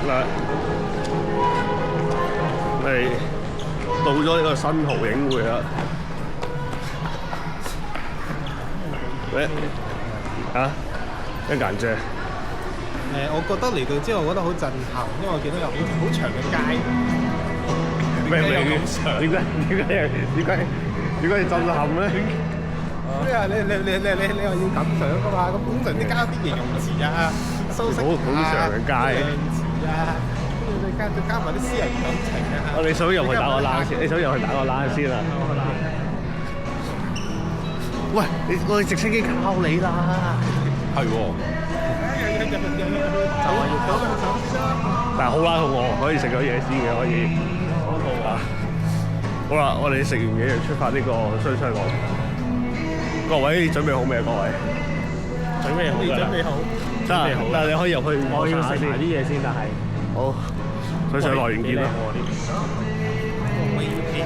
啦，我哋到咗呢個新濠影匯啦。喂，一眼啫。我覺得嚟到之後，我覺得好震撼，因為我見到有好長嘅街。咩點解要震撼咧？咩啊？你話要咁想噶嘛？咁通常啲加啲形容詞啊、修飾好長嘅街。詞啊，跟住加埋啲私人感情啊。你想入去打個冷先？你想入去打個冷先啊？喂，我哋直升機靠你啦！係喎。但係好啦，肚餓，可以食咗嘢先嘅，可以。好啦，我哋食完嘢就出發呢個雙雙岸。各位準備好未啊？各位準備好㗎啦！準備好。但係你可以入去。我要食埋啲嘢先，但係。好。水上樂園見啦。